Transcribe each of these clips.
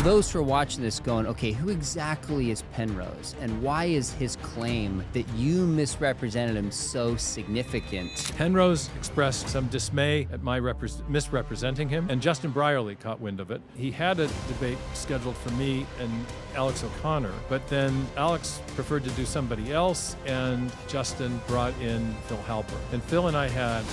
For those who are watching this going, okay, who exactly is Penrose? And why is his claim that you misrepresented him so significant? Penrose expressed some dismay at my misrepresenting him, and Justin Brierley caught wind of it. He had a debate scheduled for me and Alex O'Connor, but then Alex preferred to do somebody else, and Justin brought in Phil Halper. And Phil and I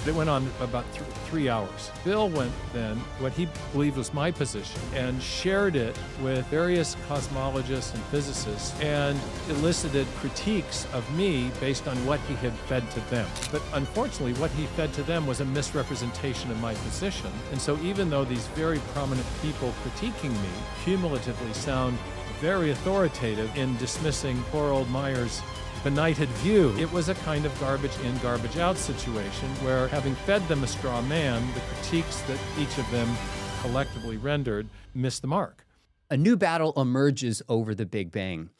it went on about 3 hours. Phil went then, what he believed was my position, and shared it with various cosmologists and physicists, and elicited critiques of me based on what he had fed to them. But unfortunately, what he fed to them was a misrepresentation of my position. And so even though these very prominent people critiquing me cumulatively sound very authoritative in dismissing poor old Meyer's benighted view, it was a kind of garbage in, garbage out situation where, having fed them a straw man, the critiques that each of them collectively rendered missed the mark. A new battle emerges over the Big Bang.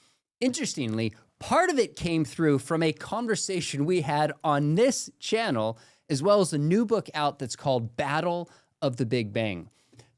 Interestingly, part of it came through from a conversation we had on this channel, as well as a new book out that's called Battle of the Big Bang.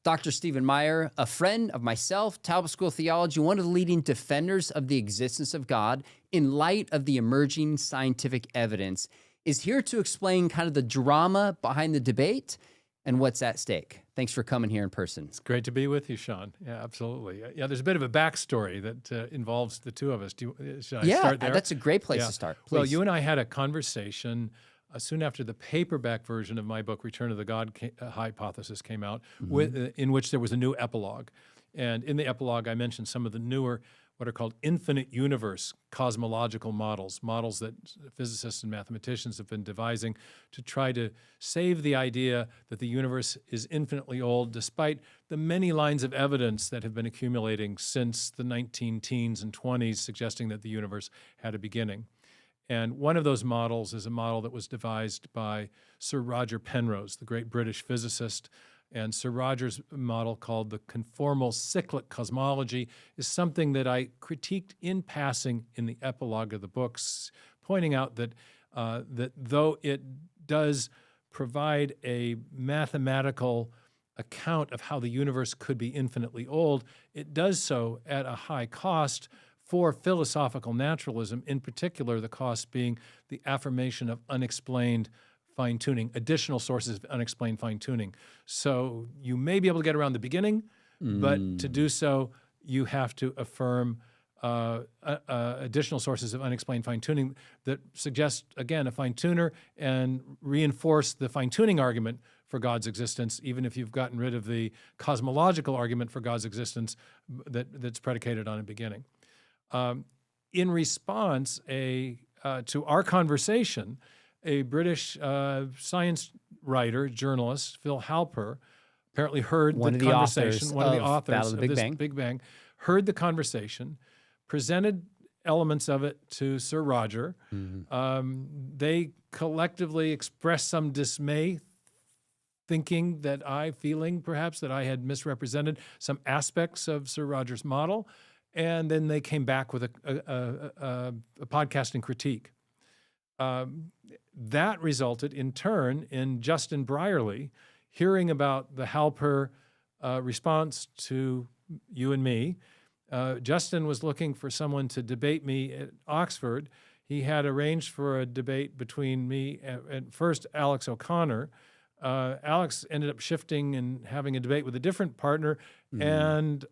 Dr. Stephen Meyer, a friend of myself, Talbot School of Theology, one of the leading defenders of the existence of God in light of the emerging scientific evidence, is here to explain kind of the drama behind the debate and what's at stake. Thanks for coming here in person. It's great to be with you, Sean. Yeah, absolutely. Yeah, there's a bit of a backstory that involves the two of us. Should I start there? That's a great place to start. Please. Well, you and I had a conversation soon after the paperback version of my book, Return of the God Hypothesis, came out, in which there was a new epilogue. And in the epilogue, I mentioned some of the newer, what are called infinite universe cosmological models that physicists and mathematicians have been devising to try to save the idea that the universe is infinitely old, despite the many lines of evidence that have been accumulating since the 19-teens and 20s, suggesting that the universe had a beginning. And one of those models is a model that was devised by Sir Roger Penrose, the great British physicist. And Sir Roger's model, called the conformal cyclic cosmology, is something that I critiqued in passing in the epilogue of the books, pointing out that that though it does provide a mathematical account of how the universe could be infinitely old, it does so at a high cost for philosophical naturalism, in particular the cost being the affirmation of unexplained fine-tuning, additional sources of unexplained fine-tuning. So you may be able to get around the beginning, but to do so, you have to affirm additional sources of unexplained fine-tuning that suggest, again, a fine-tuner and reinforce the fine-tuning argument for God's existence, even if you've gotten rid of the cosmological argument for God's existence that's predicated on a beginning. In response to our conversation, a British science writer, journalist, Phil Halper, apparently heard the conversation. One of the authors of this Big Bang heard the conversation, presented elements of it to Sir Roger. They collectively expressed some dismay, feeling perhaps that I had misrepresented some aspects of Sir Roger's model. And then they came back with a podcasting critique. That resulted, in turn, in Justin Brierley hearing about the Halper response to you and me. Justin was looking for someone to debate me at Oxford. He had arranged for a debate between me and first Alex O'Connor. Alex ended up shifting and having a debate with a different partner, and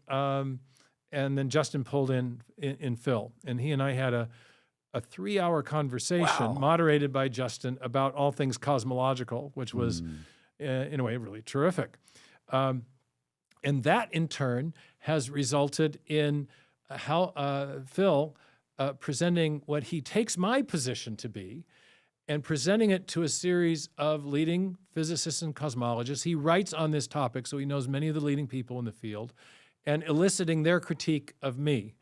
then Justin pulled in Phil, and he and I had a 3-hour conversation moderated by Justin about all things cosmological, which was, in a way, really terrific. And that, in turn, has resulted in Phil presenting what he takes my position to be and presenting it to a series of leading physicists and cosmologists. He writes on this topic, so he knows many of the leading people in the field, and eliciting their critique of me.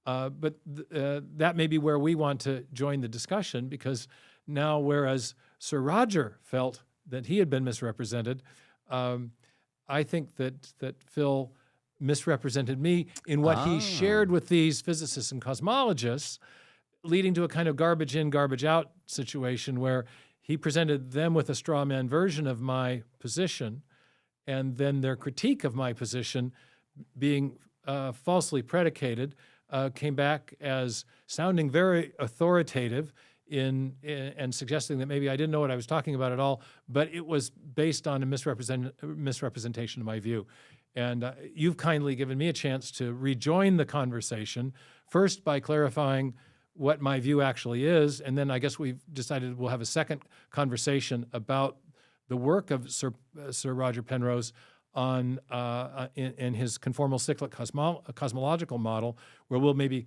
But that may be where we want to join the discussion, because now, whereas Sir Roger felt that he had been misrepresented, I think that Phil misrepresented me in what he shared with these physicists and cosmologists, leading to a kind of garbage in, garbage out situation where he presented them with a straw man version of my position, and then their critique of my position being falsely predicated, came back as sounding very authoritative and suggesting that maybe I didn't know what I was talking about at all, but it was based on a misrepresentation of my view. And you've kindly given me a chance to rejoin the conversation, first by clarifying what my view actually is, and then I guess we've decided we'll have a second conversation about the work of Sir Roger Penrose on in his conformal cyclic cosmological model, where we'll maybe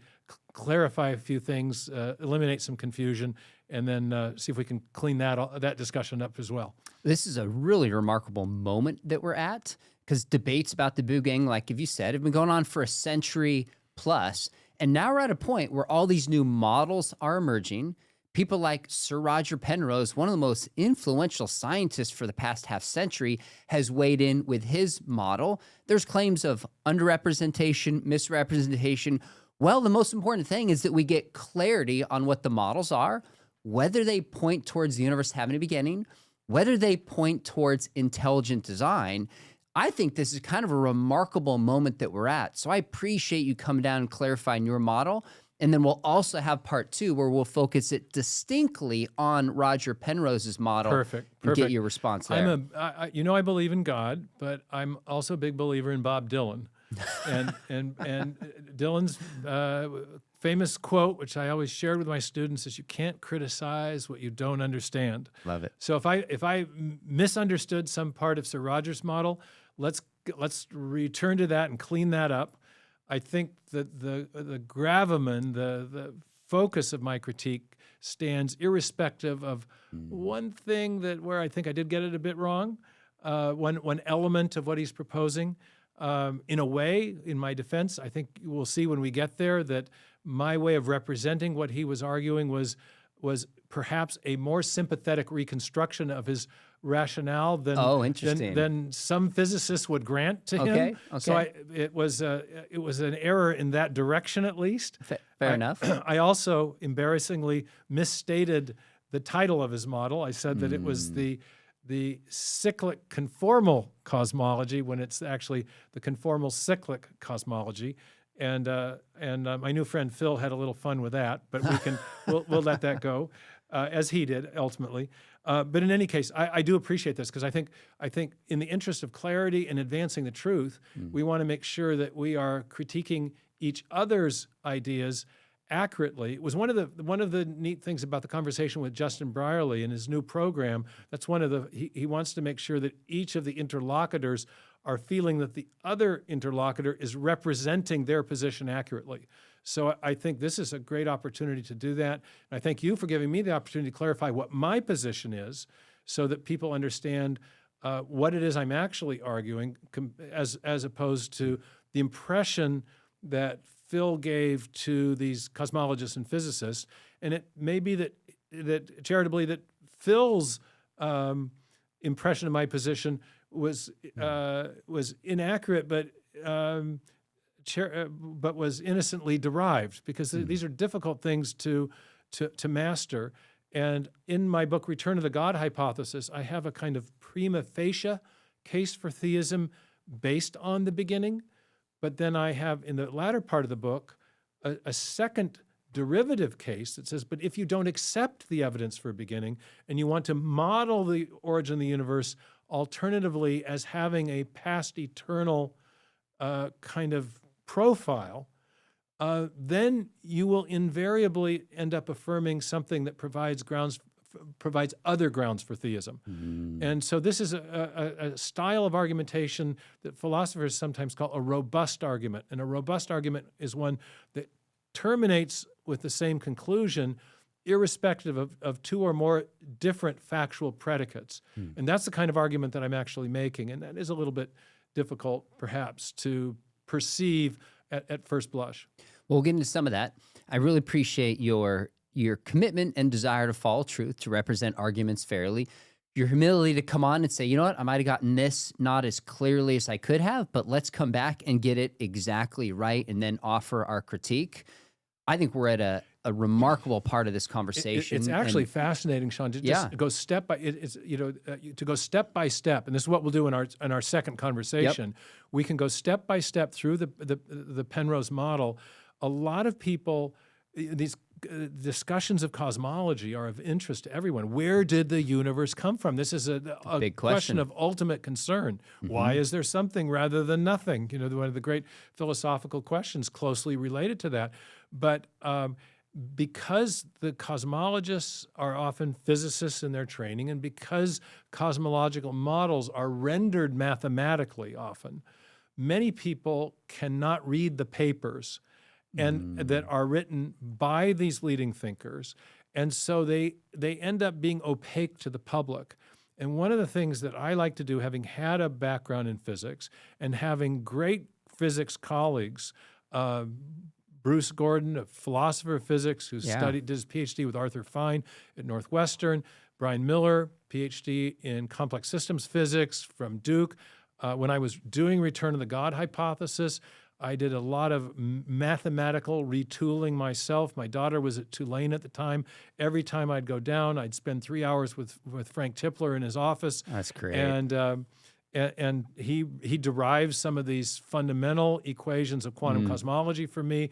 clarify a few things, eliminate some confusion, and then see if we can clean that discussion up as well. This is a really remarkable moment that we're at, because debates about the Big Bang, like you said, have been going on for a century plus. And now we're at a point where all these new models are emerging. People like Sir Roger Penrose, one of the most influential scientists for the past half century, has weighed in with his model. There's claims of underrepresentation, misrepresentation. Well, the most important thing is that we get clarity on what the models are, whether they point towards the universe having a beginning, whether they point towards intelligent design. I think this is kind of a remarkable moment that we're at. So I appreciate you coming down and clarifying your model. And then we'll also have part 2 where we'll focus it distinctly on Roger Penrose's model. Perfect. And get your response there. I believe in God, but I'm also a big believer in Bob Dylan. and Dylan's famous quote, which I always shared with my students, is, "You can't criticize what you don't understand." Love it. So if I misunderstood some part of Sir Roger's model, let's return to that and clean that up. I think that the gravamen, the focus of my critique stands irrespective of one thing where I think I did get it a bit wrong, one element of what he's proposing. In a way, in my defense, I think we'll see when we get there that my way of representing what he was arguing was perhaps a more sympathetic reconstruction of his rationale than some physicists would grant to him. Okay. So it was an error in that direction, at least. Fair enough. I also embarrassingly misstated the title of his model. I said that it was the cyclic conformal cosmology when it's actually the conformal cyclic cosmology. And my new friend Phil had a little fun with that, but we'll let that go, as he did ultimately. But in any case, I do appreciate this, because I think in the interest of clarity and advancing the truth, we want to make sure that we are critiquing each other's ideas accurately. It was one of the neat things about the conversation with Justin Brierley in his new program. That's he wants to make sure that each of the interlocutors are feeling that the other interlocutor is representing their position accurately. So I think this is a great opportunity to do that. And I thank you for giving me the opportunity to clarify what my position is, so that people understand what it is I'm actually arguing, as opposed to the impression that Phil gave to these cosmologists and physicists. And it may be that charitably that Phil's impression of my position was inaccurate, but was innocently derived, because these are difficult things to master. And in my book, Return of the God Hypothesis, I have a kind of prima facie case for theism based on the beginning. But then I have, in the latter part of the book, a second derivative case that says, but if you don't accept the evidence for a beginning and you want to model the origin of the universe alternatively as having a past eternal kind of profile, then you will invariably end up affirming something that provides other grounds for theism. And so this is a style of argumentation that philosophers sometimes call a robust argument. And a robust argument is one that terminates with the same conclusion, irrespective of two or more different factual predicates. And that's the kind of argument that I'm actually making. And that is a little bit difficult, perhaps, to perceive at first blush. We'll get into some of that. I really appreciate your commitment and desire to follow truth, to represent arguments fairly, your humility to come on and say, you know what, I might have gotten this not as clearly as I could have, but let's come back and get it exactly right and then offer our critique. I think we're at a remarkable part of this It's conversation. actually fascinating, Sean, to just go step by to go step by step, and this is what we'll do in our second conversation. We can go step by step through the Penrose model. A lot of people, these discussions of cosmology are of interest to everyone. Where did the universe come from? This is a big question of ultimate concern. Why is there something rather than nothing? You know, one of the great philosophical questions closely related to that. But because the cosmologists are often physicists in their training, and because cosmological models are rendered mathematically often, many people cannot read the papers and that are written by these leading thinkers. And so they end up being opaque to the public. And one of the things that I like to do, having had a background in physics and having great physics colleagues, Bruce Gordon, a philosopher of physics who did his PhD with Arthur Fine at Northwestern, Brian Miller, PhD in complex systems physics from Duke. When I was doing Return of the God hypothesis, I did a lot of mathematical retooling myself. My daughter was at Tulane at the time. Every time I'd go down, I'd spend 3 hours with Frank Tipler in his office. That's great. And he derives some of these fundamental equations of quantum cosmology for me,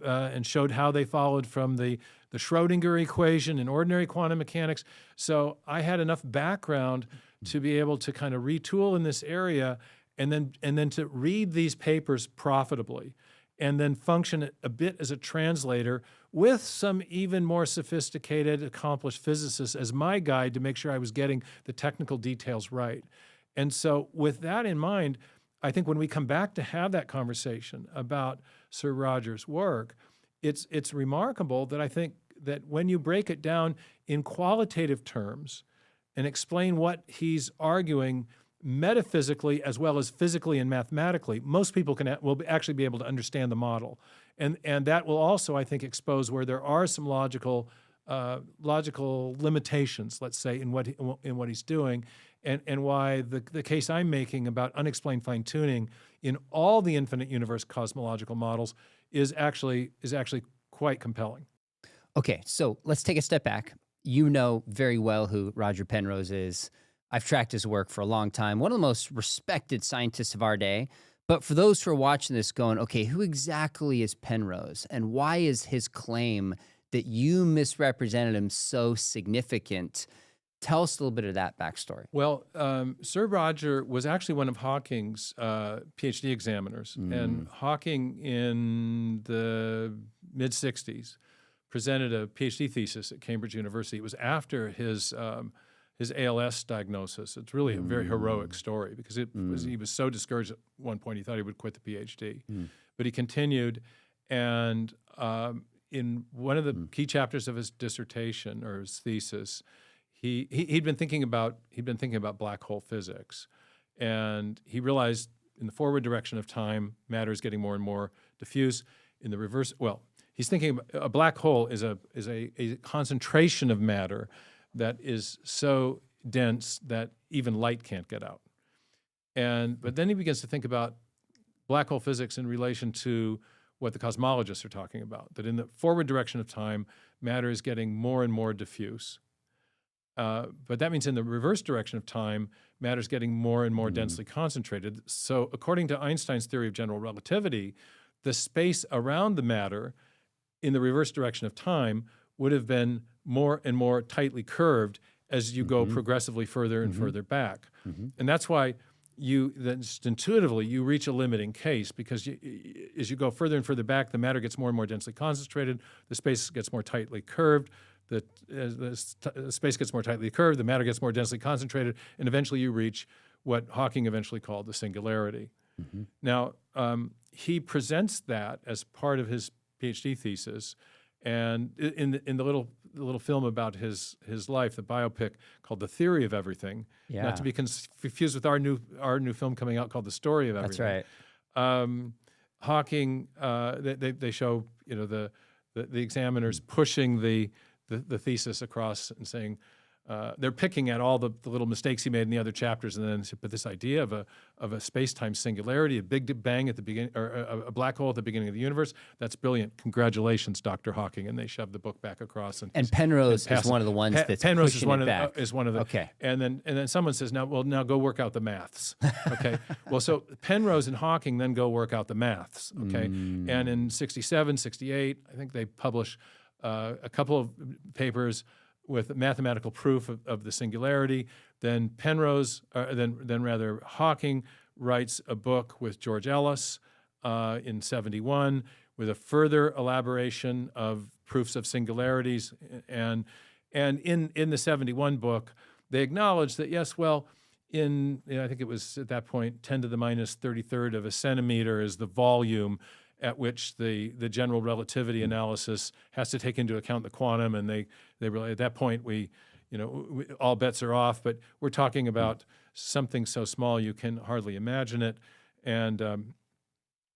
and showed how they followed from the Schrodinger equation in ordinary quantum mechanics. So I had enough background to be able to kind of retool in this area, and then to read these papers profitably, and then function a bit as a translator with some even more sophisticated, accomplished physicists as my guide to make sure I was getting the technical details right. And so with that in mind, I think when we come back to have that conversation about Sir Roger's work, it's remarkable that I think that when you break it down in qualitative terms and explain what he's arguing metaphysically as well as physically and mathematically, most people will actually be able to understand the model. And that will also, I think, expose where there are some logical limitations, let's say, in what he's doing, and why the case I'm making about unexplained fine-tuning in all the infinite universe cosmological models is actually quite compelling. Okay, so let's take a step back. You know very well who Roger Penrose is. I've tracked his work for a long time. One of the most respected scientists of our day. But for those who are watching this going, okay, who exactly is Penrose? And why is his claim that you misrepresented him so significant? Tell us a little bit of that backstory. Well, Sir Roger was actually one of Hawking's PhD examiners. And Hawking in the mid-'60s presented a PhD thesis at Cambridge University. It was after his ALS diagnosis. It's really a very heroic story because he was so discouraged at one point he thought he would quit the PhD. But he continued, and in one of the key chapters of his dissertation or his thesis, he'd been thinking about black hole physics, and he realized in the forward direction of time, matter is getting more and more diffuse. In the reverse, he's thinking about a black hole is a concentration of matter that is so dense that even light can't get out. But then he begins to think about black hole physics in relation to what the cosmologists are talking about, that in the forward direction of time, matter is getting more and more diffuse. But that means in the reverse direction of time, matter is getting more and more densely concentrated. So according to Einstein's theory of general relativity, the space around the matter in the reverse direction of time would have been more and more tightly curved as you go progressively further and further back. And that's why just intuitively, you reach a limiting case, because as you go further and further back, the matter gets more and more densely concentrated, the space gets more tightly curved, the space gets more tightly curved, the matter gets more densely concentrated, and eventually you reach what Hawking eventually called the singularity. Now, he presents that as part of his PhD thesis, and in the little film about his life, the biopic called "The Theory of Everything," not to be confused with our new film coming out called "The Story of Everything." That's right. Hawking, they show the examiners pushing the thesis across and saying, they're picking at all the little mistakes he made in the other chapters, and then but this idea of a space-time singularity, a big bang at the beginning, or a black hole at the beginning of the universe, that's brilliant. Congratulations, Dr. Hawking. And they shove the book back across. And Penrose is one of the ones that's Penrose pushing it back. is one of the. Okay. And then someone says, now go work out the maths. Okay. Well, so Penrose and Hawking then go work out the maths. Okay. And in 67, 68, I think they publish a couple of papers with mathematical proof of the singularity. Then then Hawking writes a book with George Ellis in 71 with a further elaboration of proofs of singularities. And in the 71 book, they acknowledge that, yes, well, I think it was at that point 10 to the minus 33rd of a centimeter is the volume at which the general relativity analysis has to take into account the quantum, and they really, at that point, all bets are off. But we're talking about something so small you can hardly imagine it, and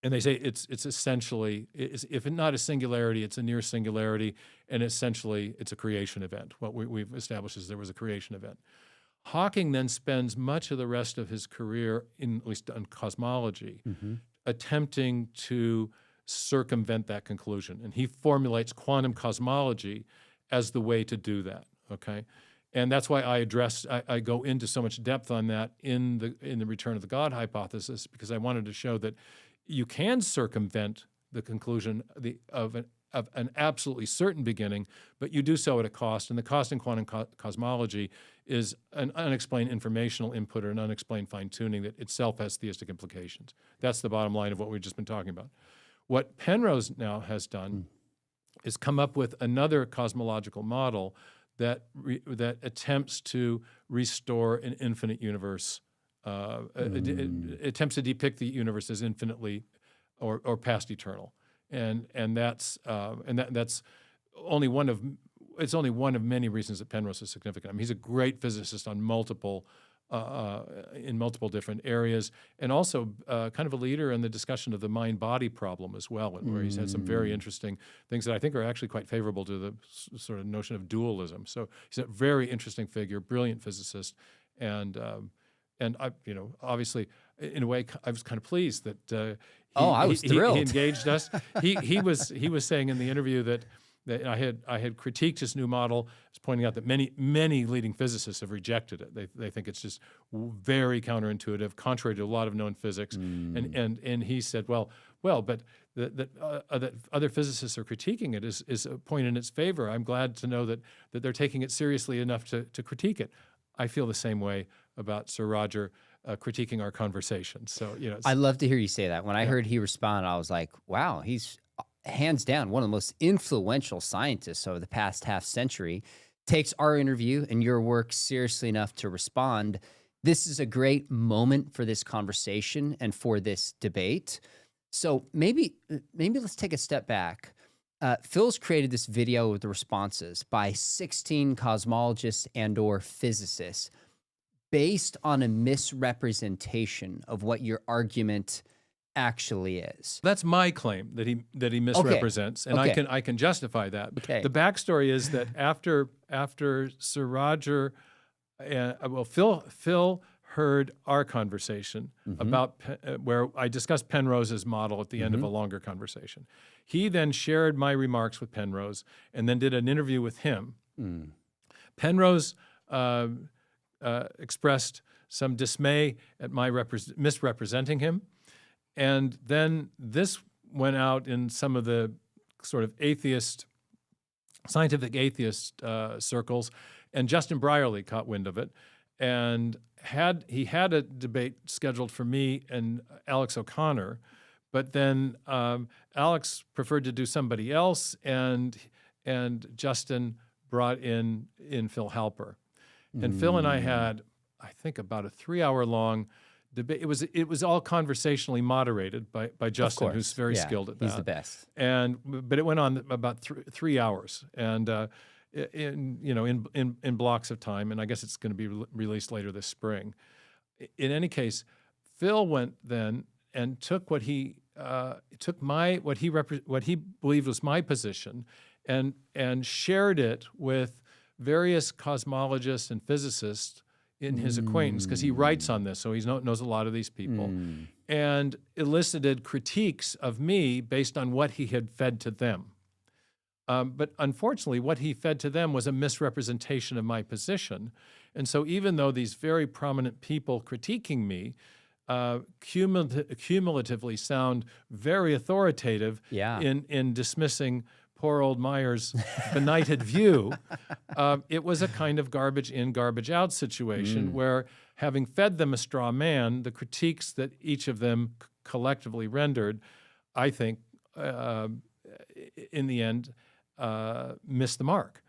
they say it's essentially, if not a singularity, it's a near singularity, and essentially it's a creation event. What we've established is there was a creation event. Hawking then spends much of the rest of his career, at least on cosmology, attempting to circumvent that conclusion. And he formulates quantum cosmology as the way to do that, okay? And that's why I go into so much depth on that in the Return of the God hypothesis, because I wanted to show that you can circumvent the conclusion of an absolutely certain beginning, but you do so at a cost. And the cost in quantum cosmology is an unexplained informational input or an unexplained fine-tuning that itself has theistic implications. That's the bottom line of what we've just been talking about. What Penrose now has done is come up with another cosmological model that attempts to restore an infinite universe, attempts to depict the universe as infinitely or past eternal. And that's only one of many reasons that Penrose is significant. I mean, he's a great physicist on in multiple different areas, and also kind of a leader in the discussion of the mind-body problem as well, where he's had some very interesting things that I think are actually quite favorable to the sort of notion of dualism. So he's a very interesting figure, brilliant physicist, and I, obviously, in a way, I was kind of pleased that. I was thrilled. He engaged us. He was saying in the interview that I had critiqued his new model, pointing out that many leading physicists have rejected it. They think it's just very counterintuitive, contrary to a lot of known physics. And he said, well, but that other physicists are critiquing it is a point in its favor. I'm glad to know that they're taking it seriously enough to critique it. I feel the same way about Sir Roger critiquing our conversations. So I love to hear you say that. When I heard he respond, I was like, wow, he's hands down one of the most influential scientists over the past half century. Takes our interview and your work seriously enough to respond. This is a great moment for this conversation and for this debate. So maybe let's take a step back. Phil's created this video with the responses by 16 cosmologists and/or physicists based on a misrepresentation of what your argument actually is. That's my claim that he misrepresents, and Okay. I can justify that. Okay. The backstory is that after Sir Roger, Phil heard our conversation about where I discussed Penrose's model at the end of a longer conversation. He then shared my remarks with Penrose, and then did an interview with him. Penrose expressed some dismay at my misrepresenting him. And then this went out in some of the sort of scientific atheist circles, and Justin Brierley caught wind of it, and he had a debate scheduled for me and Alex O'Connor, but then Alex preferred to do somebody else, and Justin brought in Phil Halper, and Phil and I had, I think, about a 3-hour-long debate. It was all conversationally moderated by Justin, who's very skilled at that. He's the best. But it went on about 3 hours, and in blocks of time. And I guess it's going to be released later this spring. In any case, Phil went then and took what he believed was my position, and shared it with various cosmologists and physicists in his acquaintance, because he writes on this, so he knows a lot of these people, and elicited critiques of me based on what he had fed to them. But unfortunately, what he fed to them was a misrepresentation of my position. And so even though these very prominent people critiquing me cumulatively sound very authoritative in dismissing poor old Meyer's benighted view, it was a kind of garbage in, garbage out situation where, having fed them a straw man, the critiques that each of them collectively rendered, I think, in the end, missed the mark.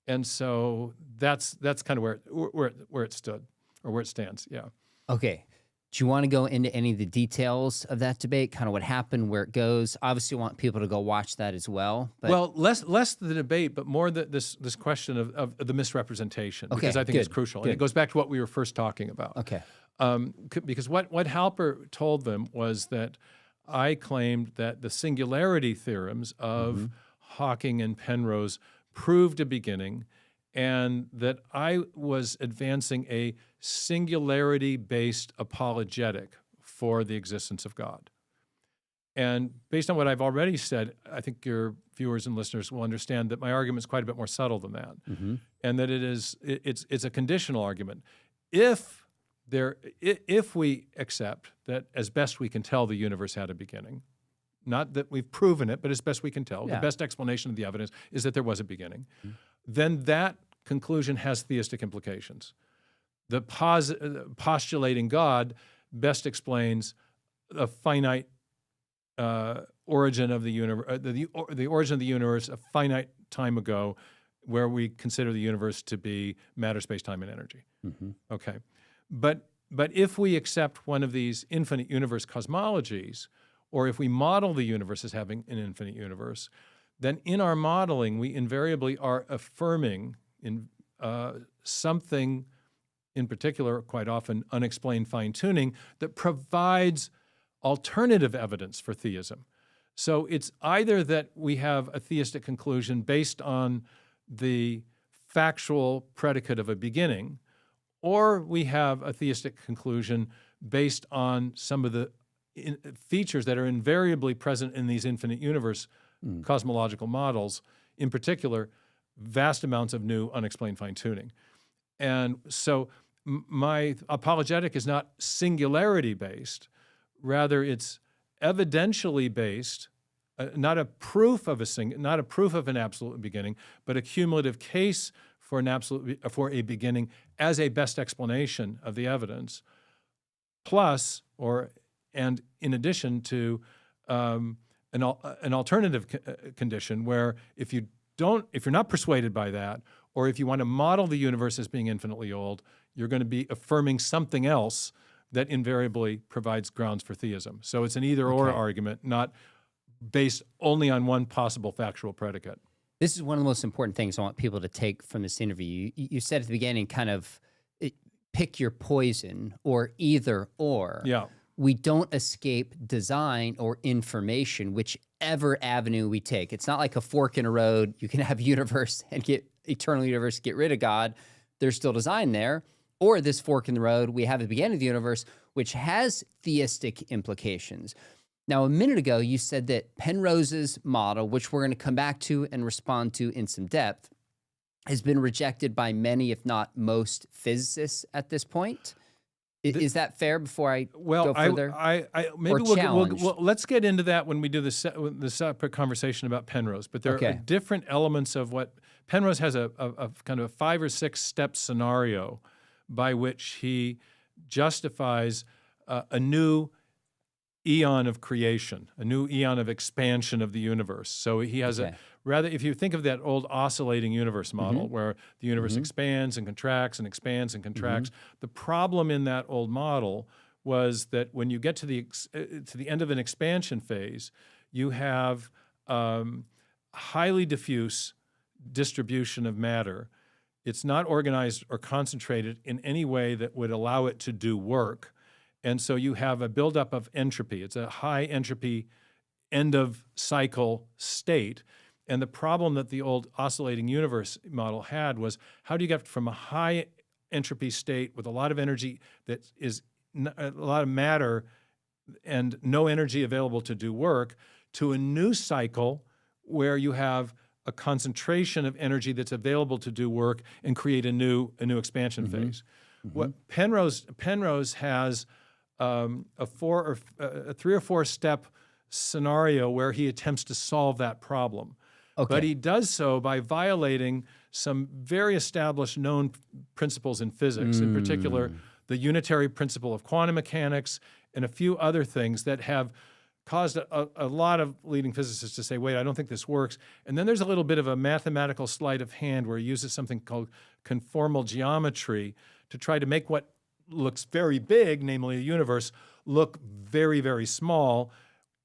And so that's kind of where it stood, or where it stands. Yeah. Okay. Do you want to go into any of the details of that debate, kind of what happened, where it goes? Obviously, you want people to go watch that as well. But well, less the debate, but more this question of the misrepresentation, because I think it's crucial. And it goes back to what we were first talking about. Okay. Because what Halper told them was that I claimed that the singularity theorems of Hawking and Penrose proved a beginning, and that I was advancing a singularity-based apologetic for the existence of God. And based on what I've already said, I think your viewers and listeners will understand that my argument is quite a bit more subtle than that, and that it's a conditional argument. If we accept that, as best we can tell, the universe had a beginning, not that we've proven it, but as best we can tell, the best explanation of the evidence is that there was a beginning, then that conclusion has theistic implications. The postulating God best explains a finite origin of the universe, the origin of the universe a finite time ago, where we consider the universe to be matter, space, time, and energy. Okay, but if we accept one of these infinite universe cosmologies, or if we model the universe as having an infinite universe, then in our modeling we invariably are affirming in something, in particular, quite often unexplained fine-tuning, that provides alternative evidence for theism. So it's either that we have a theistic conclusion based on the factual predicate of a beginning, or we have a theistic conclusion based on some of the features that are invariably present in these infinite universe cosmological models, in particular, vast amounts of new unexplained fine-tuning. And so my apologetic is not singularity-based, rather it's evidentially based, not a proof of an absolute beginning, but a cumulative case for a beginning as a best explanation of the evidence, and in addition to an alternative condition where if you're not persuaded by that, or if you want to model the universe as being infinitely old, you're going to be affirming something else that invariably provides grounds for theism. So it's an either-or argument, not based only on one possible factual predicate. This is one of the most important things I want people to take from this interview. You said at the beginning, kind of pick your poison, or either or. Yeah. We don't escape design or information, whichever avenue we take. It's not like a fork in a road. You can have universe and get eternal universe, get rid of God. There's still design there. Or this fork in the road, we have the beginning of the universe, which has theistic implications. Now, a minute ago, you said that Penrose's model, which we're going to come back to and respond to in some depth, has been rejected by many, if not most, physicists at this point. Is that fair before I go further? Maybe we'll let's get into that when we do the separate conversation about Penrose. But there are different elements of what Penrose has a kind of a 5 or 6 step scenario by which he justifies a new eon of creation, a new eon of expansion of the universe. So he has rather, if you think of that old oscillating universe model where the universe expands and contracts and expands and contracts, the problem in that old model was that when you get to the end of an expansion phase, you have highly diffuse distribution of matter. It's not organized or concentrated in any way that would allow it to do work. And so you have a buildup of entropy. It's a high entropy end of cycle state. And the problem that the old oscillating universe model had was, how do you get from a high entropy state with a lot of energy that is a lot of matter and no energy available to do work, to a new cycle where you have a concentration of energy that's available to do work and create a new expansion phase. What Penrose has a 3 or 4 step scenario where he attempts to solve that problem. Okay. But he does so by violating some very established known principles in physics, in particular the unitary principle of quantum mechanics and a few other things that have caused a lot of leading physicists to say, wait, I don't think this works. And then there's a little bit of a mathematical sleight of hand where he uses something called conformal geometry to try to make what looks very big, namely a universe, look very, very small,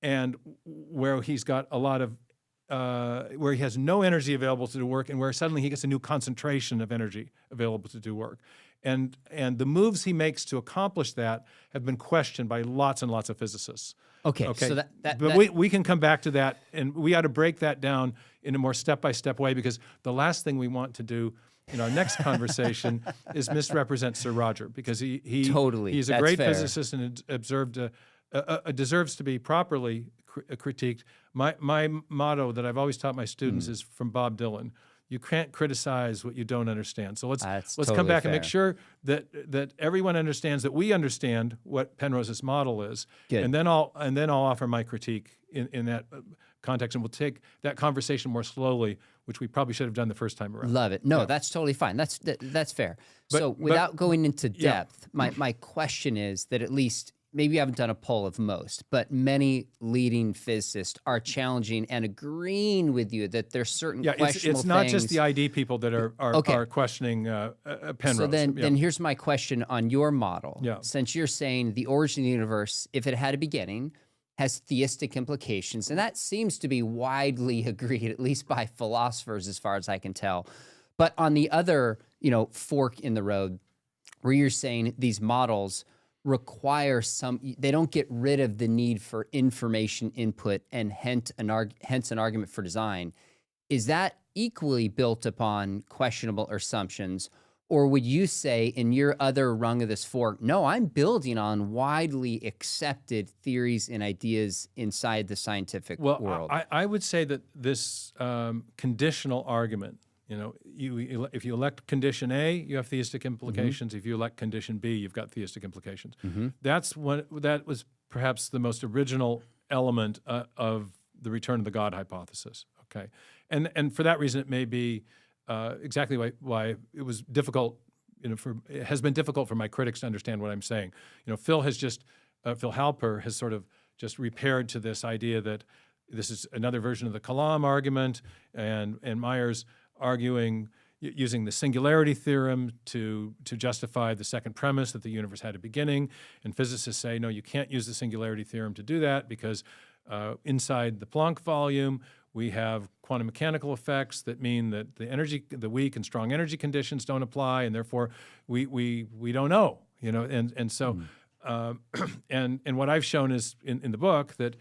and where he's got a lot of where he has no energy available to do work, and where suddenly he gets a new concentration of energy available to do work. And the moves he makes to accomplish that have been questioned by lots and lots of physicists. Okay. So we can come back to that, and we ought to break that down in a more step-by-step way, because the last thing we want to do in our next conversation is misrepresent Sir Roger, because he's a great physicist and deserves to be properly critiqued. My motto that I've always taught my students is from Bob Dylan: you can't criticize what you don't understand. So let's come back and make sure that everyone understands that we understand what Penrose's model is. Good. And then I'll offer my critique in that context, and we'll take that conversation more slowly, which we probably should have done the first time around. Love it. No, that's totally fine. That's fair. So without going into depth, my question is that, at least, maybe you haven't done a poll of most, but many leading physicists are challenging and agreeing with you that there's certain questionable it's not things. just the ID people that are questioning Penrose. So then here's my question on your model. Yeah. Since you're saying the origin of the universe, if it had a beginning, has theistic implications, and that seems to be widely agreed, at least by philosophers as far as I can tell. But on the other, fork in the road, where you're saying these models require they don't get rid of the need for information input, and hence an argument for design, is that equally built upon questionable assumptions? Or would you say, in your other rung of this fork, no, I'm building on widely accepted theories and ideas inside the scientific world? I would say that this conditional argument, if you elect condition A, you have theistic implications. If you elect condition B, you've got theistic implications. That was perhaps the most original element of the return of the God hypothesis. Okay, and for that reason, it may be exactly why it was difficult. It has been difficult for my critics to understand what I'm saying. Phil Halper has sort of just repaired to this idea that this is another version of the Kalam argument, and Meyer's arguing using the singularity theorem to justify the second premise that the universe had a beginning. And physicists say, no, you can't use the singularity theorem to do that, because inside the Planck volume, we have quantum mechanical effects that mean that the weak and strong energy conditions don't apply, and therefore we don't know, and so and what I've shown is in the book that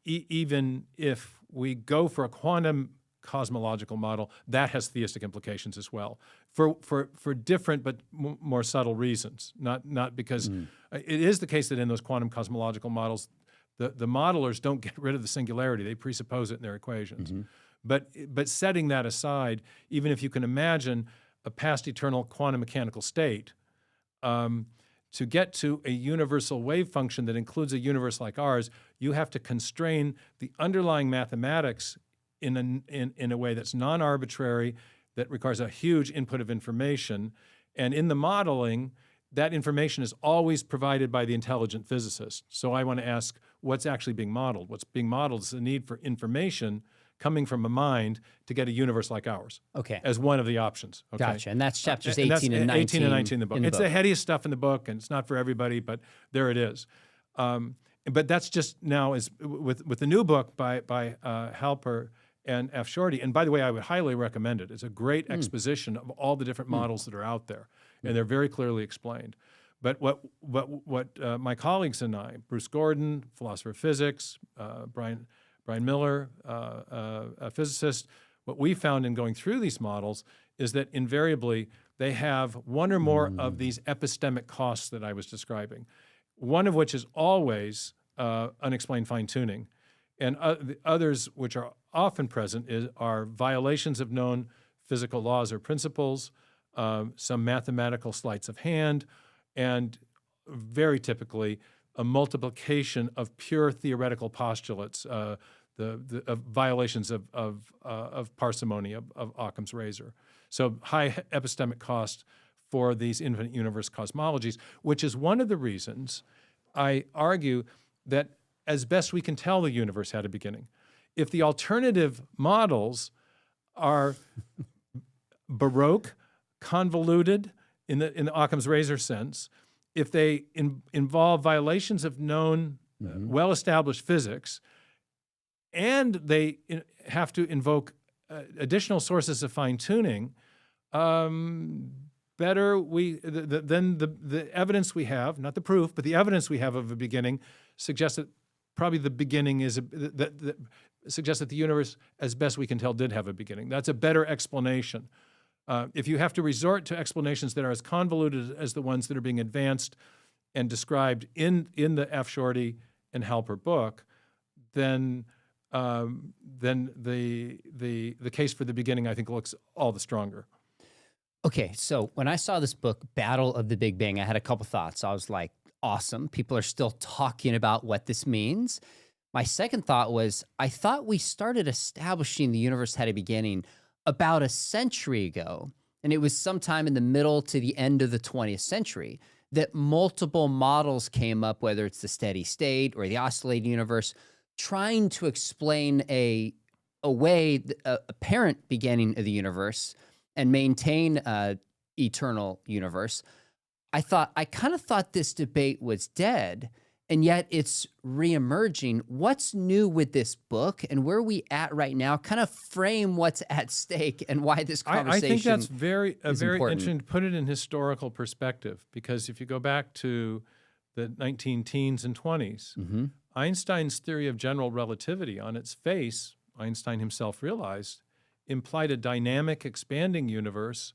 even if we go for a quantum cosmological model, that has theistic implications as well, for different but more subtle reasons. Not because it is the case that in those quantum cosmological models, the modelers don't get rid of the singularity; they presuppose it in their equations. But setting that aside, even if you can imagine a past eternal quantum mechanical state, to get to a universal wave function that includes a universe like ours, you have to constrain the underlying mathematics in a way that's non-arbitrary, that requires a huge input of information. And in the modeling, that information is always provided by the intelligent physicist. So I want to ask, what's actually being modeled? What's being modeled is the need for information coming from a mind to get a universe like ours. Okay. As one of the options. Okay? Gotcha. And that's chapters 18 and 19. 18 and 19 in the book. It's the headiest stuff in the book, and it's not for everybody, but there it is. But that's just now is with the new book by Halper and F. Shorty. And by the way, I would highly recommend it. It's a great exposition of all the different models that are out there, and they're very clearly explained. But what my colleagues and I, Bruce Gordon, philosopher of physics, Brian Brian Miller, a physicist. What we found in going through these models is that invariably they have one or more of these epistemic costs that I was describing, one of which is always unexplained fine-tuning, and the others which are often present are violations of known physical laws or principles, some mathematical sleights of hand, and very typically a multiplication of pure theoretical postulates, the violations of parsimony, of Occam's razor. So high epistemic cost for these infinite universe cosmologies, which is one of the reasons I argue that as best we can tell, the universe had a beginning. If the alternative models are baroque, convoluted in the Occam's razor sense, if they involve violations of known, well-established physics, and they have to invoke additional sources of fine-tuning, then the evidence we have, not the proof, but the evidence we have of a beginning suggests that probably the beginning is suggests that the universe, as best we can tell, did have a beginning. That's a better explanation. If you have to resort to explanations that are as convoluted as the ones that are being advanced and described in the F. Shorty and Halper book, then the case for the beginning, I think, looks all the stronger. Okay, so when I saw this book, Battle of the Big Bang, I had a couple thoughts. I was like, awesome. People are still talking about what this means. My second thought was, I thought we started establishing the universe had a beginning about a century ago, and it was sometime in the middle to the end of the 20th century that multiple models came up, whether it's the steady state or the oscillating universe, trying to explain a apparent beginning of the universe and maintain eternal universe. I kind of thought this debate was dead, and yet it's reemerging. What's new with this book, and where are we at right now? Kind of frame what's at stake and why this conversation I think that's very important. interesting to put it in historical perspective, because if you go back to the 19-teens and 20s, Einstein's theory of general relativity, on its face, Einstein himself realized, implied a dynamic, expanding universe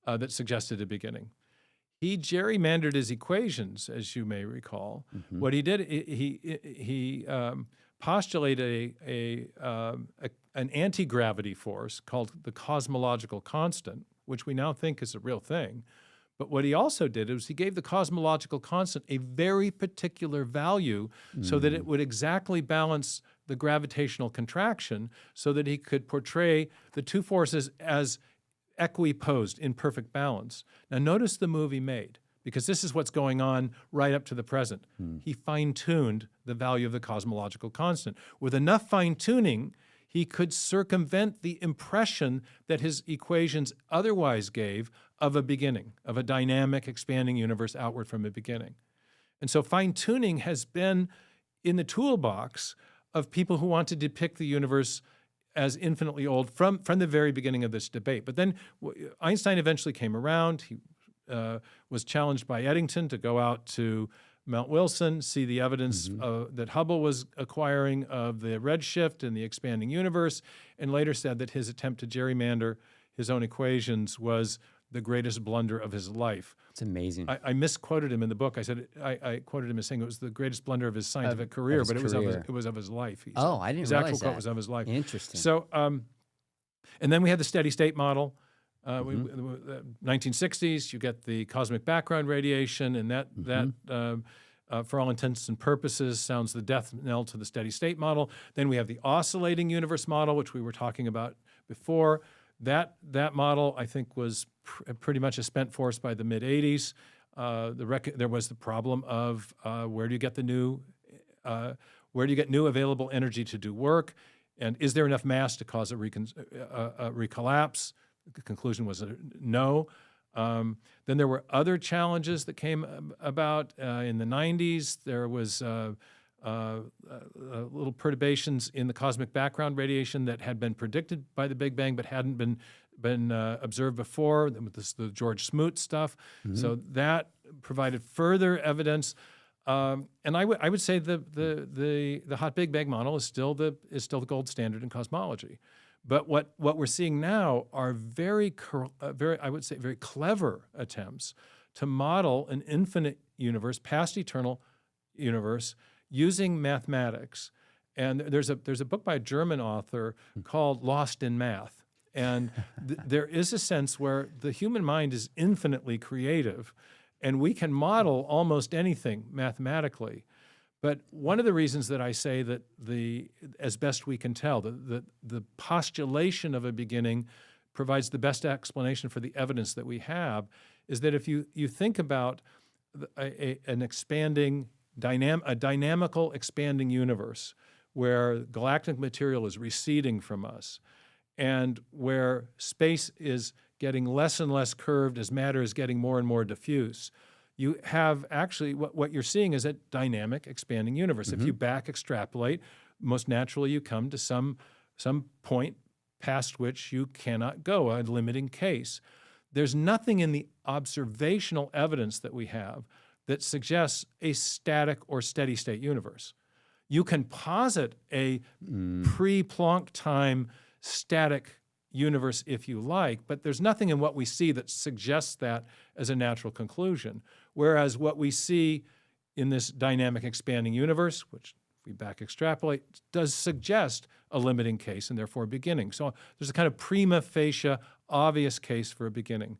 that suggested a beginning. He gerrymandered his equations, as you may recall. What he did, he postulated an anti-gravity force called the cosmological constant, which we now think is a real thing. But what he also did was he gave the cosmological constant a very particular value so that it would exactly balance the gravitational contraction, so that he could portray the two forces as equiposed in perfect balance. Now notice the move he made, because this is what's going on right up to the present. He fine-tuned the value of the cosmological constant. With enough fine-tuning, he could circumvent the impression that his equations otherwise gave of a beginning, of a dynamic, expanding universe outward from a beginning. And so fine-tuning has been in the toolbox of people who want to depict the universe as infinitely old from the very beginning of this debate. But then Einstein eventually came around. He was challenged by Eddington to go out to Mount Wilson, see the evidence that Hubble was acquiring of the redshift and the expanding universe, and later said that his attempt to gerrymander his own equations was the greatest blunder of his life. It's amazing. I misquoted him in the book. I said I quoted him as saying it was the greatest blunder of his scientific career, but it was of his life. He said. I didn't his realize actual that. quote was of his life. Interesting. So, and then we had the steady state model. 1960s, you get the cosmic background radiation, and that for all intents and purposes, sounds the death knell to the steady state model. Then we have the oscillating universe model, which we were talking about before. That model, I think, was pretty much a spent force by the mid-'80s. There was the problem of where do you get new available energy to do work, and is there enough mass to cause a recollapse? The conclusion was no. Then there were other challenges that came about in the 90s. There was little perturbations in the cosmic background radiation that had been predicted by the Big Bang but hadn't been observed before, with the George Smoot stuff. So that provided further evidence And I would say the hot Big Bang model is still the gold standard in cosmology. But what we're seeing now are very clever attempts to model an infinite universe, past eternal universe, using mathematics. And there's a book by a German author called Lost in Math. And there is a sense where the human mind is infinitely creative, and we can model almost anything mathematically. But one of the reasons that I say that as best we can tell, the postulation of a beginning provides the best explanation for the evidence that we have, is that if you think about an expanding, a dynamical expanding universe where galactic material is receding from us, and where space is getting less and less curved as matter is getting more and more diffuse, you have actually what you're seeing is a dynamic expanding universe. If you back extrapolate, most naturally you come to some point past which you cannot go, a limiting case. There's nothing in the observational evidence that we have that suggests a static or steady state universe. You can posit a pre-Planck time static universe if you like, but there's nothing in what we see that suggests that as a natural conclusion. Whereas what we see in this dynamic expanding universe, which if we back extrapolate, does suggest a limiting case and therefore a beginning. So there's a kind of prima facie obvious case for a beginning.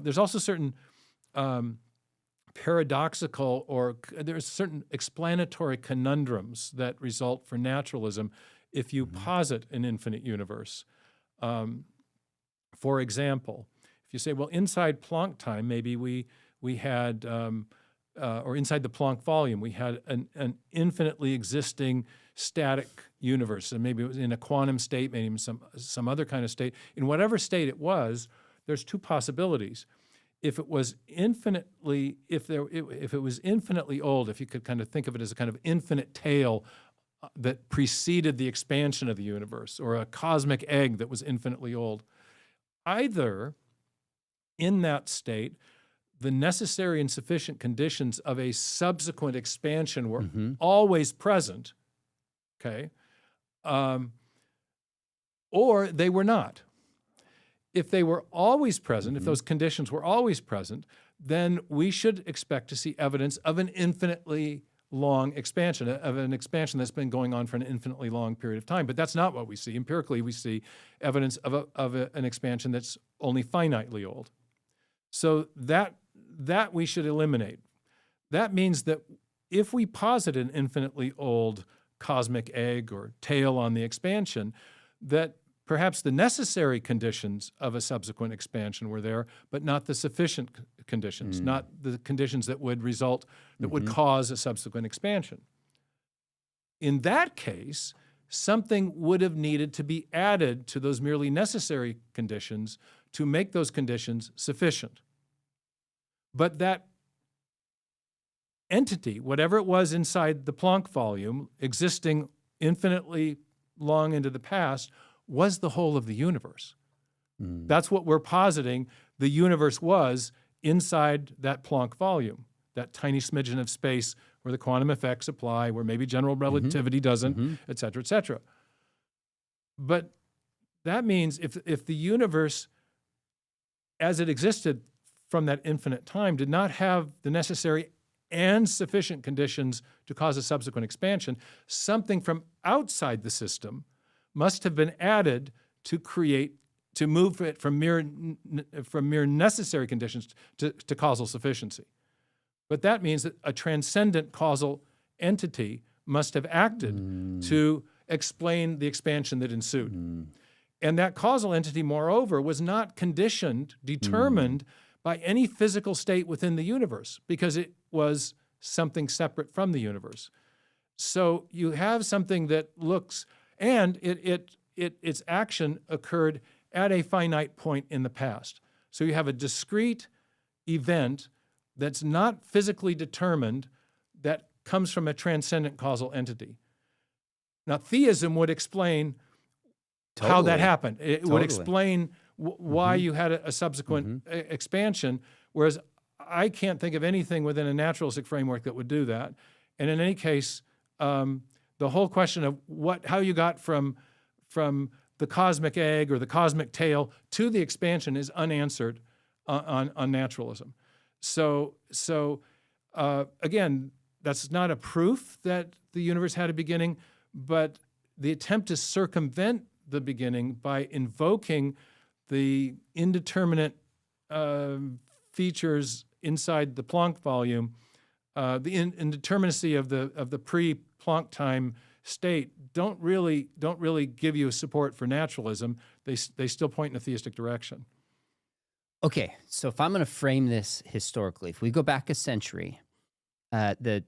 There's also certain paradoxical, or there's certain explanatory conundrums that result for naturalism if you posit an infinite universe. For example, if you say, well, inside Planck time, maybe we had, or inside the Planck volume, we had an infinitely existing static universe, and maybe it was in a quantum state, maybe in some other kind of state. In whatever state it was, there's two possibilities. If it was infinitely, if it was infinitely old, if you could kind of think of it as a kind of infinite tail that preceded the expansion of the universe, or a cosmic egg that was infinitely old, either in that state, the necessary and sufficient conditions of a subsequent expansion were always present, okay, or they were not. If they were always present, if those conditions were always present, then we should expect to see evidence of an infinitely long expansion, of an expansion that's been going on for an infinitely long period of time. But that's not what we see. Empirically, we see evidence of an expansion that's only finitely old. So that we should eliminate. That means that if we posit an infinitely old cosmic egg or tail on the expansion, that perhaps the necessary conditions of a subsequent expansion were there, but not the sufficient conditions, not the conditions that would result, that would cause a subsequent expansion. In that case, something would have needed to be added to those merely necessary conditions to make those conditions sufficient. But that entity, whatever it was inside the Planck volume, existing infinitely long into the past, was the whole of the universe. That's what we're positing the universe was inside that Planck volume, that tiny smidgen of space where the quantum effects apply, where maybe general relativity doesn't, et cetera, et cetera. But that means if the universe, as it existed from that infinite time, did not have the necessary and sufficient conditions to cause a subsequent expansion, something from outside the system must have been added to move it from mere necessary conditions to causal sufficiency. But that means that a transcendent causal entity must have acted to explain the expansion that ensued. And that causal entity, moreover, was not determined by any physical state within the universe, because it was something separate from the universe. So you have something that looks, and its action occurred at a finite point in the past. So you have a discrete event that's not physically determined that comes from a transcendent causal entity. Now, theism would explain how that happened. It would explain why you had a subsequent expansion, whereas I can't think of anything within a naturalistic framework that would do that. And in any case, the whole question of how you got from the cosmic egg or the cosmic tail to the expansion is unanswered on naturalism. So again, that's not a proof that the universe had a beginning, but the attempt to circumvent the beginning by invoking the indeterminate features inside the Planck volume, the indeterminacy of the pre-Planck time state don't really give you support for naturalism. They still point in a theistic direction. Okay, so if I'm going to frame this historically, if we go back a century, the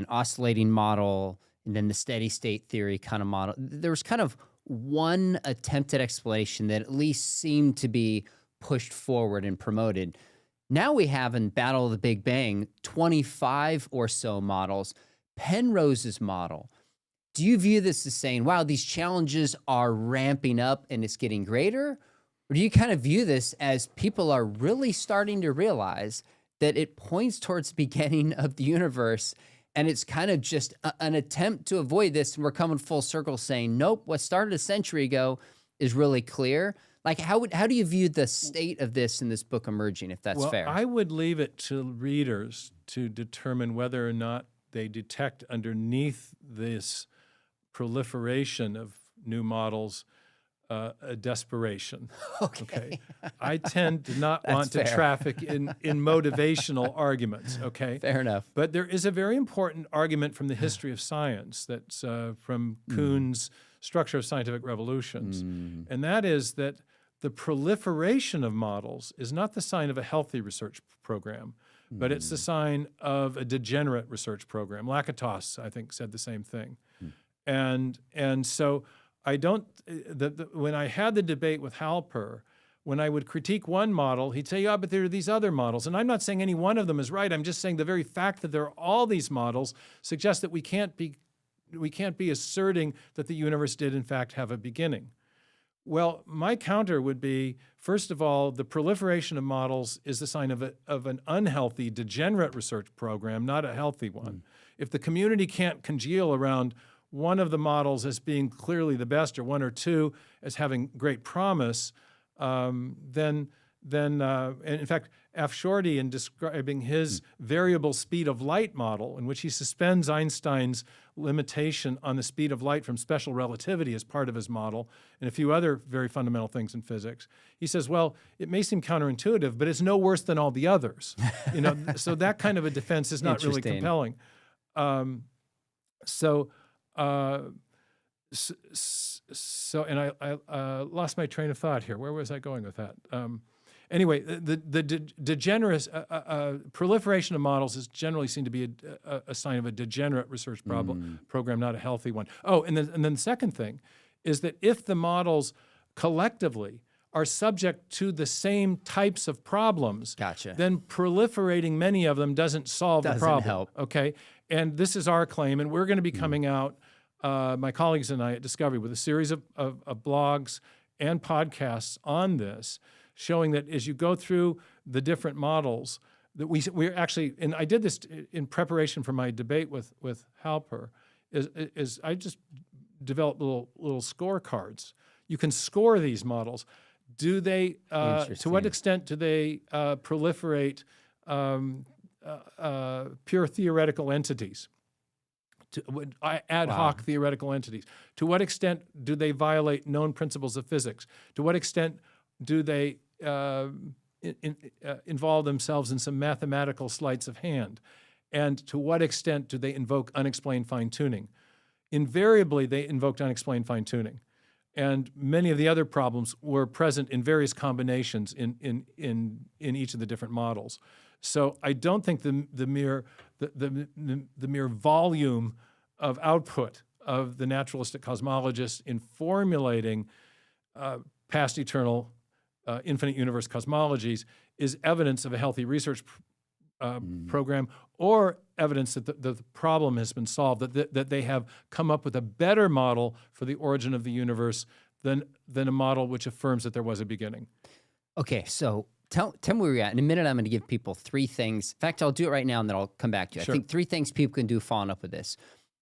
oscillating model and then the steady state theory kind of model, there was kind of one attempted explanation that at least seemed to be pushed forward and promoted. Now we have in Battle of the Big Bang 25 or so models. Penrose's model. Do you view this as saying, wow, these challenges are ramping up and it's getting greater? Or do you kind of view this as people are really starting to realize that it points towards the beginning of the universe and it's kind of just an attempt to avoid this, and we're coming full circle saying, nope, what started a century ago is really clear? Like, how do you view the state of this in this book emerging, if that's fair? I would leave it to readers to determine whether or not they detect underneath this proliferation of new models a desperation. Okay. I tend to not want to traffic in motivational arguments, okay? Fair enough. But there is a very important argument from the history of science that's from Kuhn's Structure of Scientific Revolutions, and that is that the proliferation of models is not the sign of a healthy research program, but it's the sign of a degenerate research program. Lakatos, I think, said the same thing. And so I don't, when I had the debate with Halper, when I would critique one model, he'd say, yeah, but there are these other models. And I'm not saying any one of them is right. I'm just saying the very fact that there are all these models suggests that we can't be asserting that the universe did in fact have a beginning. Well, my counter would be, first of all, the proliferation of models is the sign of an unhealthy, degenerate research program, not a healthy one. If the community can't congeal around one of the models as being clearly the best, or one or two as having great promise, then in fact, F. Shorty, in describing his variable speed of light model, in which he suspends Einstein's limitation on the speed of light from special relativity as part of his model, and a few other very fundamental things in physics, he says, well, it may seem counterintuitive, but it's no worse than all the others. So that kind of a defense is not really compelling. And I lost my train of thought here. Where was I going with that? Anyway, the degenerate proliferation of models is generally seen to be a sign of a degenerate research program, not a healthy one. Oh, and then the second thing is that if the models collectively are subject to the same types of problems, then proliferating many of them doesn't solve the problem. Help. Okay, and this is our claim, and we're going to be coming out, my colleagues and I at Discovery, with a series of blogs and podcasts on this, showing that as you go through the different models, that we're actually, and I did this in preparation for my debate with Halper, is I just developed little scorecards. You can score these models. Do they, to what extent do they proliferate pure theoretical entities? Ad hoc theoretical entities? To what extent do they violate known principles of physics? To what extent do they involve themselves in some mathematical sleights of hand? And to what extent do they invoke unexplained fine-tuning? Invariably, they invoked unexplained fine-tuning. And many of the other problems were present in various combinations in each of the different models. So I don't think the mere volume of output of the naturalistic cosmologists in formulating past eternal infinite universe cosmologies is evidence of a healthy research program, or evidence that the problem has been solved, that they have come up with a better model for the origin of the universe than a model which affirms that there was a beginning. Okay, so tell me where you're at. In a minute, I'm going to give people 3 things. In fact, I'll do it right now, and then I'll come back to you. Sure. I think 3 things people can do following up with this.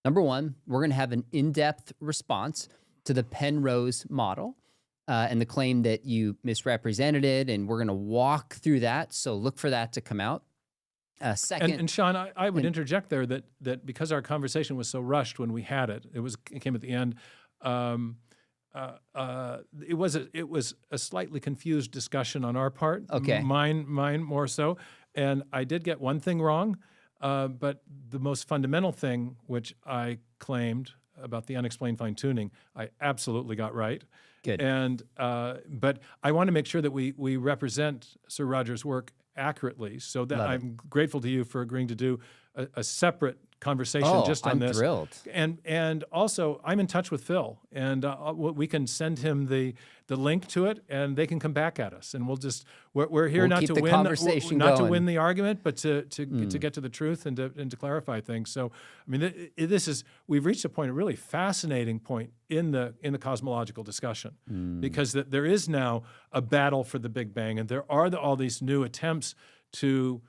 Number 1, we're going to have an in-depth response to the Penrose model and the claim that you misrepresented it, and we're going to walk through that. So look for that to come out. Second, and Sean, I would interject there that because our conversation was so rushed when we had it, it came at the end. It was a slightly confused discussion on our part. Okay. Mine more so, and I did get one thing wrong, but the most fundamental thing, which I claimed about the unexplained fine tuning, I absolutely got right. Good. And but I want to make sure that we represent Sir Roger's work accurately. So that I'm grateful to you for agreeing to do a separate conversation just on this. I'm thrilled. And also, I'm in touch with Phil, and we can send him the link to it, and they can come back at us, and we're here not keep to the win conversation not to going. win the argument, but to get to the truth and to clarify things. So, I mean, we've reached a really fascinating point in the cosmological discussion, because there is now a battle for the Big Bang, and there are all these new attempts to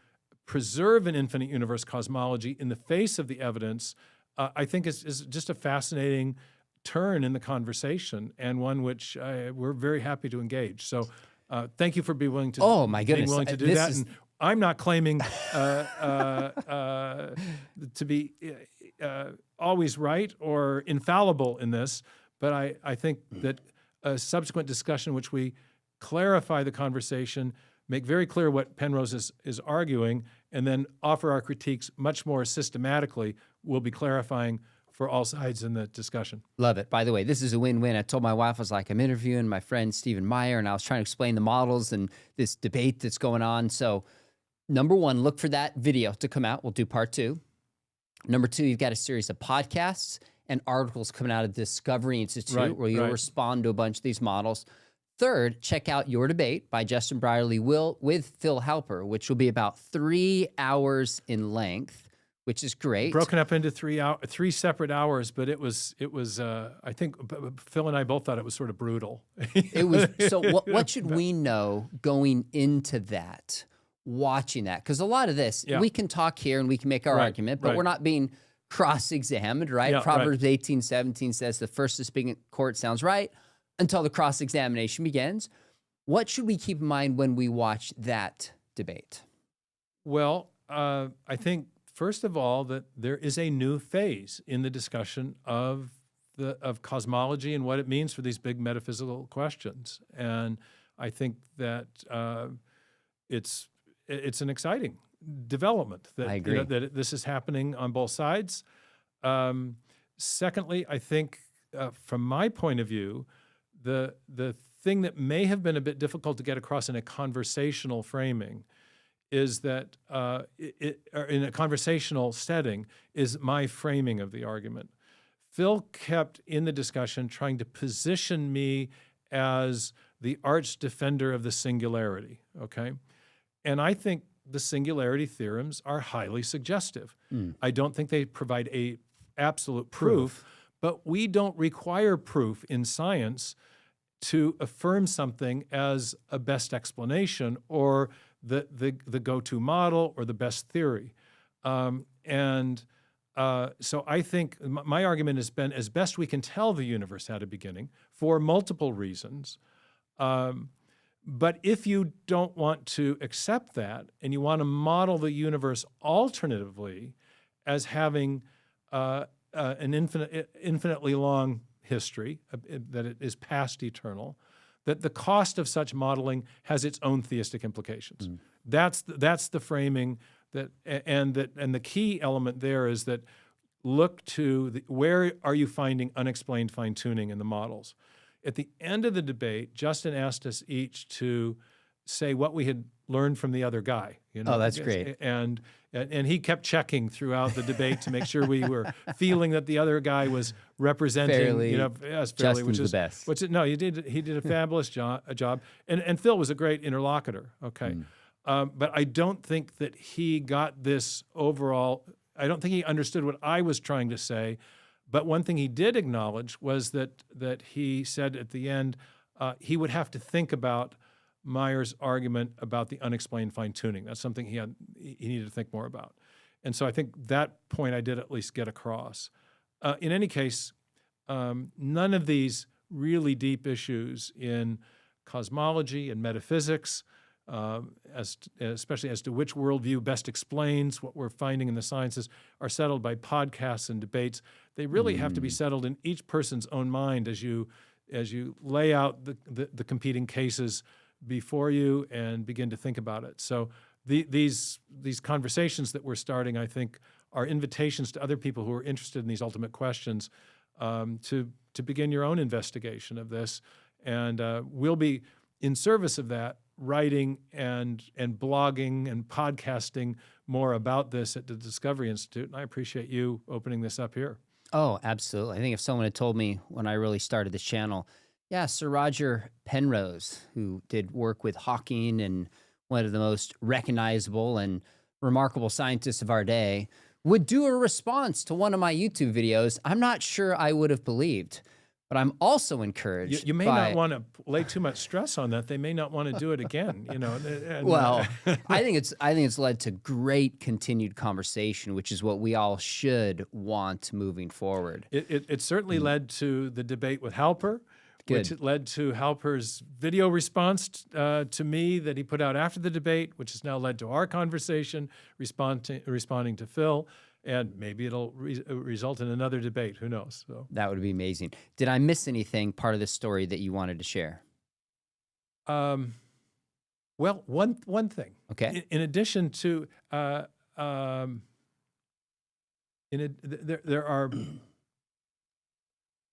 preserve an infinite universe cosmology in the face of the evidence. I think is just a fascinating turn in the conversation, and one which we're very happy to engage. So thank you for being willing to being willing to do that. And I'm not claiming to be always right or infallible in this, but I think that a subsequent discussion which we clarify the conversation, make very clear what Penrose is arguing, and then offer our critiques much more systematically, will be clarifying for all sides in the discussion. Love it. By the way, this is a win-win. I told my wife, I was like, I'm interviewing my friend Stephen Meyer, and I was trying to explain the models and this debate that's going on. So number 1, look for that video to come out. We'll do part 2. Number 2, you've got a series of podcasts and articles coming out of Discovery Institute where you'll respond to a bunch of these models. Third, check out Your Debate by Justin Brierley with Phil Halper, which will be about 3 hours in length, which is great. Broken up into 3 separate hours, but it was. I think Phil and I both thought it was sort of brutal. It was. So what should we know going into that, watching that? Because a lot of this, we can talk here and we can make our argument, but we're not being cross-examined, right? Yeah, Proverbs 18:17 says the first to speak in court sounds right until the cross-examination begins. What should we keep in mind when we watch that debate? Well, I think, first of all, that there is a new phase in the discussion of cosmology and what it means for these big metaphysical questions. And I think that it's an exciting development that, I agree. That this is happening on both sides. Secondly, I think from my point of view, the thing that may have been a bit difficult to get across in a conversational framing is that in a conversational setting is my framing of the argument. Phil kept in the discussion trying to position me as the arch defender of the singularity, okay? And I think the singularity theorems are highly suggestive. I don't think they provide a absolute proof, but we don't require proof in science to affirm something as a best explanation or the go-to model or the best theory. So I think my argument has been, as best we can tell, the universe had a beginning for multiple reasons. But if you don't want to accept that and you want to model the universe alternatively as having an infinitely long history, that it is past eternal, that the cost of such modeling has its own theistic implications. That's the framing and the key element there is that look to where are you finding unexplained fine-tuning in the models. At the end of the debate, Justin asked us each to say what we had learned from the other guy. Oh, that's great. And he kept checking throughout the debate to make sure we were feeling that the other guy was representing fairly, us fairly, which is the best. No, he did a fabulous job. And Phil was a great interlocutor. Okay. But I don't think that he got this overall. I don't think he understood what I was trying to say. But one thing he did acknowledge was that he said at the end he would have to think about Meyer's argument about the unexplained fine-tuning. That's something he needed to think more about. And so I think that point I did at least get across. In any case, none of these really deep issues in cosmology and metaphysics, especially as to which worldview best explains what we're finding in the sciences, are settled by podcasts and debates. They really have to be settled in each person's own mind as you lay out the competing cases before you and begin to think about it. So these conversations that we're starting, I think, are invitations to other people who are interested in these ultimate questions to begin your own investigation of this. And we'll be in service of that, writing and blogging and podcasting more about this at the Discovery Institute. And I appreciate you opening this up here. Oh, absolutely. I think if someone had told me when I really started this channel, yeah, Sir Roger Penrose, who did work with Hawking and one of the most recognizable and remarkable scientists of our day, would do a response to one of my YouTube videos, I'm not sure I would have believed. But I'm also encouraged. You may not want to lay too much stress on that. They may not want to do it again. Well, I think it's led to great continued conversation, which is what we all should want moving forward. It certainly led to the debate with Halper, which led to Halper's video response to me that he put out after the debate, which has now led to our conversation, responding to Phil. And maybe it'll result in another debate. Who knows? So that would be amazing. Did I miss anything part of the story that you wanted to share? Well, one thing. Okay. In addition to there are.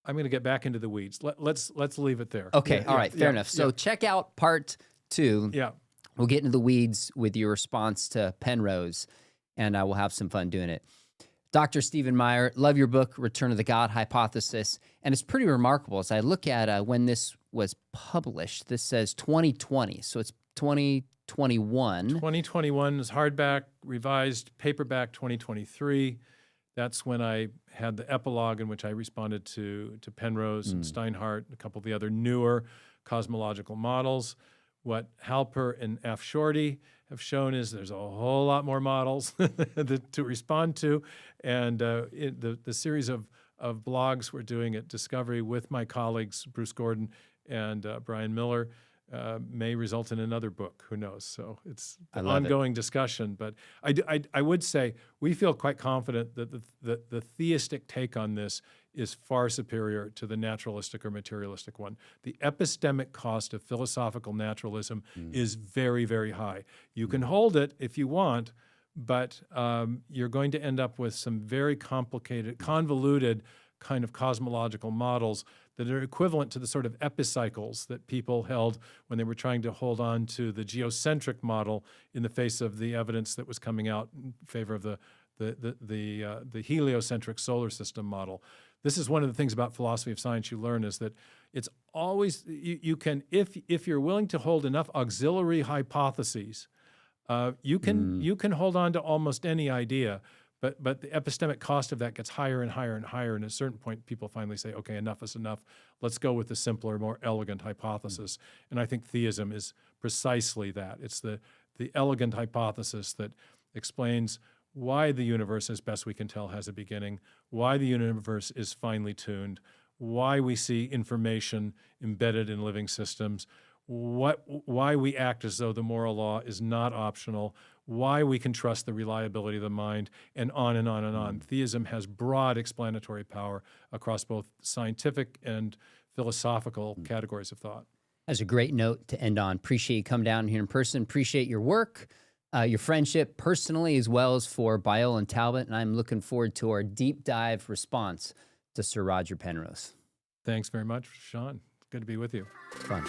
I'm going to get back into the weeds. Let's leave it there. Okay. All right. Fair enough. So check out part 2. Yeah. We'll get into the weeds with your response to Penrose, and we'll have some fun doing it. Dr. Stephen Meyer, love your book, Return of the God Hypothesis. And it's pretty remarkable. As I look at when this was published, this says 2020. So it's 2021. 2021 is hardback, revised paperback 2023. That's when I had the epilogue in which I responded to Penrose and Steinhardt and a couple of the other newer cosmological models. What Halper and F. Shorty have shown is there's a whole lot more models to respond to. And the series of blogs we're doing at Discovery with my colleagues, Bruce Gordon and Brian Miller, may result in another book. Who knows? So it's an ongoing discussion. But I would say we feel quite confident that the theistic take on this is far superior to the naturalistic or materialistic one. The epistemic cost of philosophical naturalism is very, very high. You can hold it if you want, but you're going to end up with some very complicated, convoluted kind of cosmological models that are equivalent to the sort of epicycles that people held when they were trying to hold on to the geocentric model in the face of the evidence that was coming out in favor of the heliocentric solar system model. This is one of the things about philosophy of science you learn is that it's always, you can, if you're willing to hold enough auxiliary hypotheses, you can hold on to almost any idea, but the epistemic cost of that gets higher and higher and higher. And at a certain point, people finally say, okay, enough is enough. Let's go with the simpler, more elegant hypothesis. And I think theism is precisely that. It's the elegant hypothesis that explains why the universe, as best we can tell, has a beginning, why the universe is finely tuned, why we see information embedded in living systems, why we act as though the moral law is not optional, why we can trust the reliability of the mind, and on and on and on. Theism has broad explanatory power across both scientific and philosophical categories of thought. That's a great note to end on. Appreciate you coming down here in person. Appreciate your work, your friendship personally, as well as for Biola and Talbot. And I'm looking forward to our deep dive response to Sir Roger Penrose. Thanks very much, Sean. Good to be with you. Fun.